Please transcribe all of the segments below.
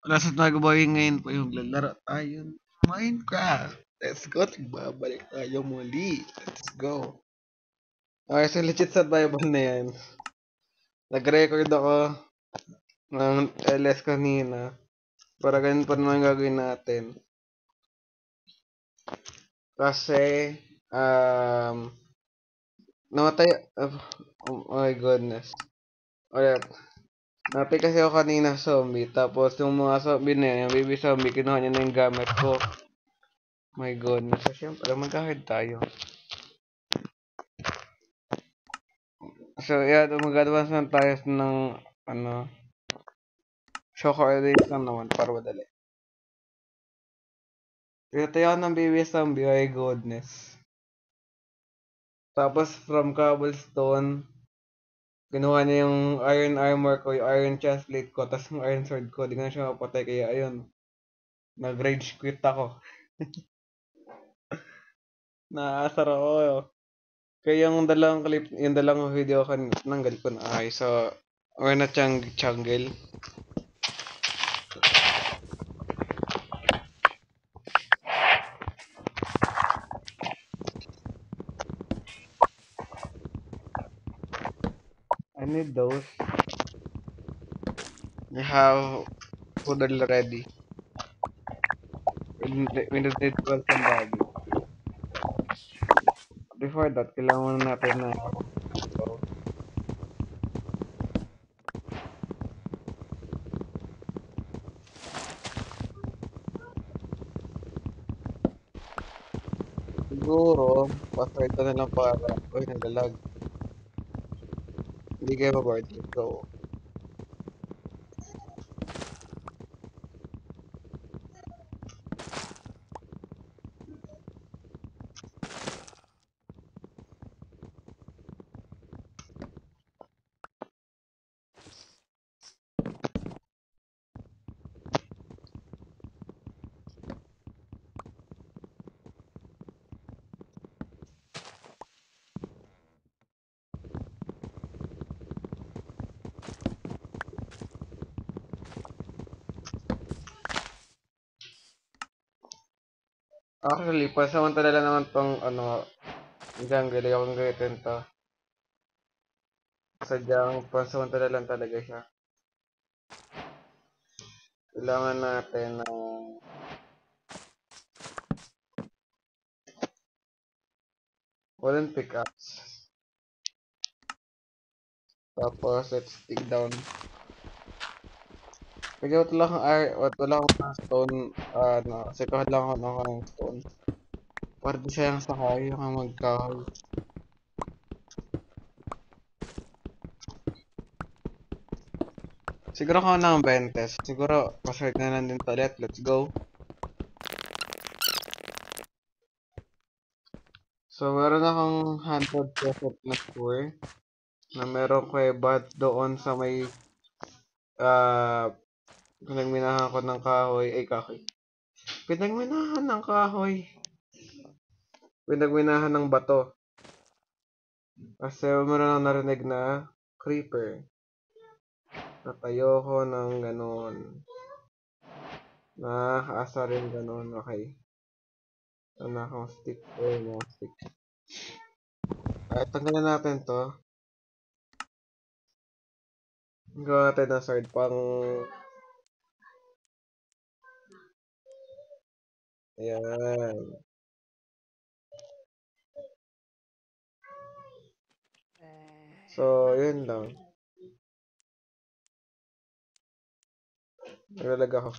Wala sa nagboy ngayon po yung lalaro tayo ng Minecraft. Let's go. Babalik tayo muli. Let's go. Okay, so legit survival na yan. Nag-record ako ng LS kanina. Para ganun pa naman gagawin natin. Kasi, namatay, oh my goodness. Ulit. Namatay kasi ako kanina zombie. Tapos yung mga zombie na yan, yung baby zombie, kinuha niya na yung gamit ko. My goodness. So, syempre, mag-hard tayo. So, yeah, mag-advance lang tayo ng, show coordinates lang naman para madali. Pinatay ako ng baby zombie, my goodness. Tapos, from cobblestone, kinuha niya yung iron armor ko, yung iron chestplate ko, tapos yung iron sword ko. Di ko na siya mapatay, kaya ayun. Nag-rage quit ako. Naasar ako. Kaya yung dalawang clip, yung dalawang video kan nanggal ko na. Okay, so, we're na jungle. I need those. We have food already. We need to call somebody. Before that, kailangan muna natin na siguro, password ko na lang para, uy, naglalag. Hindi kayo mabard. Let's go. Actually, pasamantala lang naman tong, jungle, yung gamitin to. Sadyang pasamantala lang talaga siya. Kailangan natin ng wooden pickaxe. Tapos, let's dig down. Kaya wala akong stone, kasi kahit lang ako ng stone. Para di sayang sa kayo yung magkahoy. Siguro ako ng 20. Siguro, password na lang din to ulit. Let's go. So, meron akong 100% na score na merong kuweba doon sa may pinagminahan ko ng kahoy. Ay, kahoy. Pinagminahan ng kahoy. Pinagminahan ng bato. Kasi meron akong narinig na creeper. Natayo ko ng ganon. Nakakaasa rin ganon. Okay. Ano akong stick. Mga stick. Ay, tanggalin natin to. Gawa natin ng sword pang... Ayan. So, yun lang. Naglalag ako.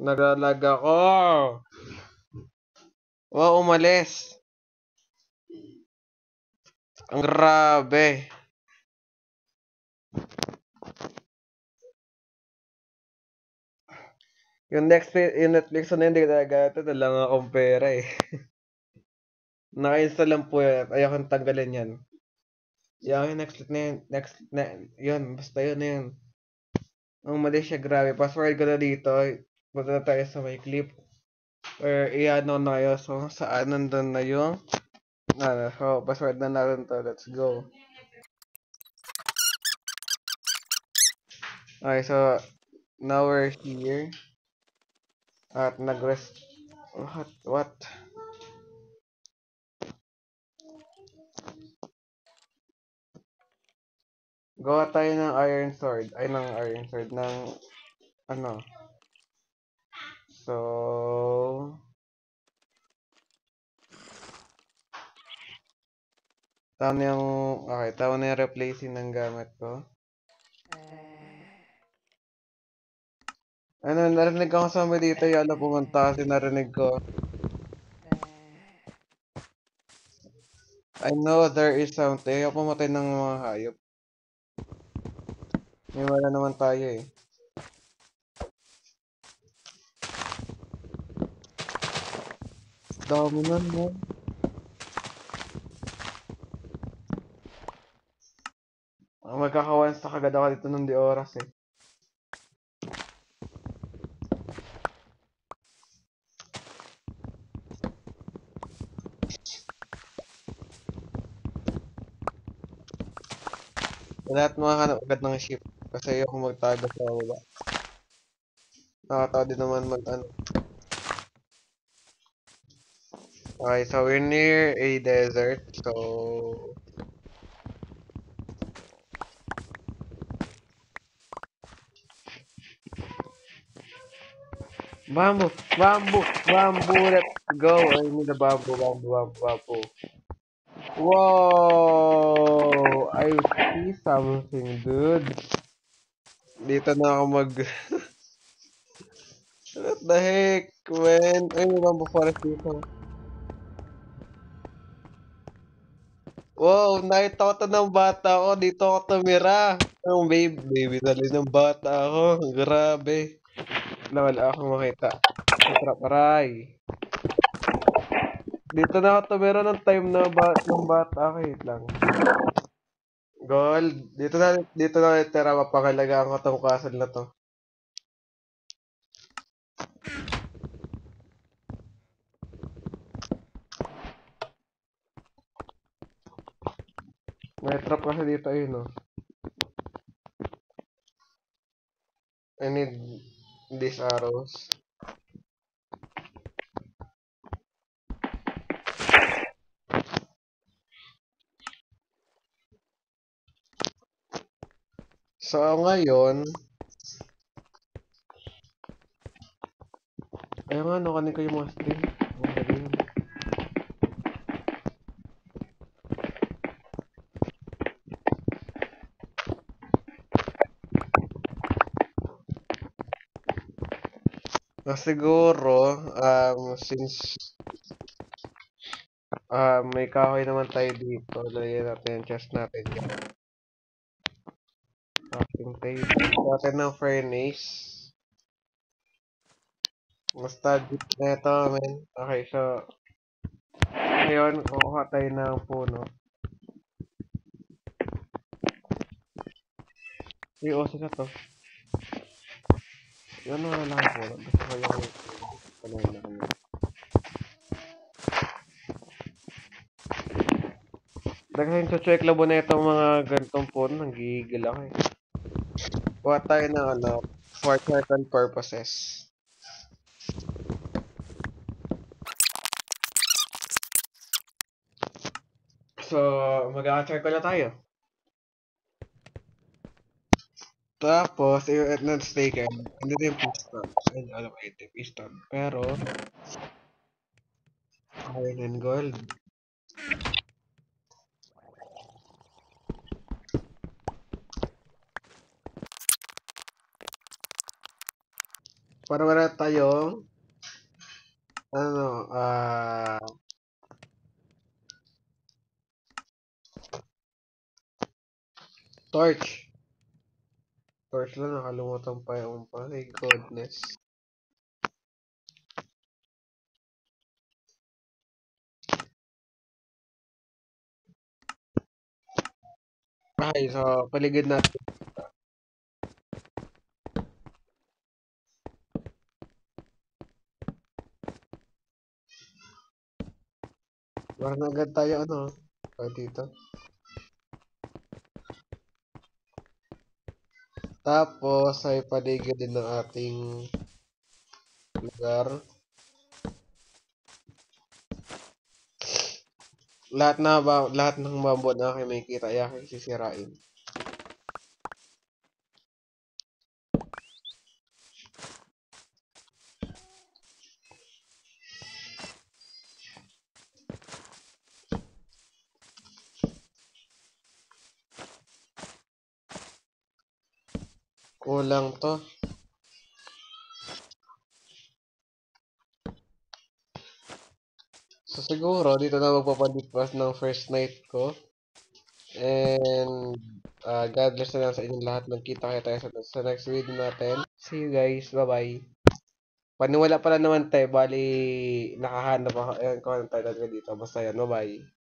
Naglalag ako! Wow, umalis! Ang grabe! Yung Netflix na hindi nagato na lang akong pera eh. Naka-install lang po yan. Ayokong tanggalin yan. Yung next na yun. Yun. Basta yun na yun. Ang mali siya, grabe. Password ko na dito. Punta na tayo sa may clip. Or i-ano na yun. So, saan nandun na yung So, password na natin to. Let's go. Okay, so, now we're here. At nag-rest. What? What? Gawa tayo ng iron sword. Ay, ng iron sword. Ng, ano. So, tama na yung, okay, tama na yung replacing ng gamit ko. Ano, narinig ako sa may dito, yala pumunta kasi narinig ko. I know there is something. Ayaw pumatay ng mga hayop. May wala naman tayo eh. Dami nun mo. Magkaka-once na kagad ako dito nung di oras eh. Lahat makahanap agad ng ship. Kasi ayoko magtago sa wala. Nakatawa din naman mag ano. Okay, so we're near a desert. So, bamboo, bamboo, bamboo, let's go. I need a bamboo, bamboo, bamboo, bamboo. Whoa! I see something, dude. Dito na ako mag... What the heck, man? Ay, may bamboo forest dito. Wow, nakita ko to ng bata ako. Dito ako tumira. Ang baby dali ng bata ako. Grabe. Wala akong makita. Trap aray. Dito na ako tumira ng time na ng bata ako. Wait lang. Gold. Dito na tira. Mapakalagaan ko tong castle na to. May trap kasi dito ayun, no. I need these arrows. So, ngayon, ayun nga, no, kanin ko yung mga string. Ang galing yun. Siguro, since may kahoy naman tayo dito, lagyan natin yung chest natin dyan. Crafting table. Natin ng furnace. Basta deep na ito, man. Okay, so, ngayon, kukuha tayo ng puno. Yung oso na to. Yun ang lang puno. Gusto ko yung puno na kanya. Dahil sa check labo na itong mga ganitong puno, nanggigil ako eh. Kuha tayo ng ano, for certain purposes. So, mag-a-charcoal na tayo. Tapos, yung non-staken, hindi din piston. Ayun, alam ko ito, piston. Pero, iron and gold. Para wala tayong, ano, torch. Torch lang, nakalimutan pa yung pa. My goodness. Okay, so, paligid natin. Meron na agad tayo ano. Dito. Tapos ay paligid din ng ating lugar. Lahat ng bamboo na aking may kita ay aking sisirain. Kulang to. So siguro dito na magpapalipas ng first night ko. And God bless na lang sa inyong lahat. Magkita kayo tayo sa next video natin. See you guys. Bye-bye. Paniwala pala naman tayo. Bali, nakahanap ako. Ayan, ko ang title ko dito. Basta yan. Bye-bye.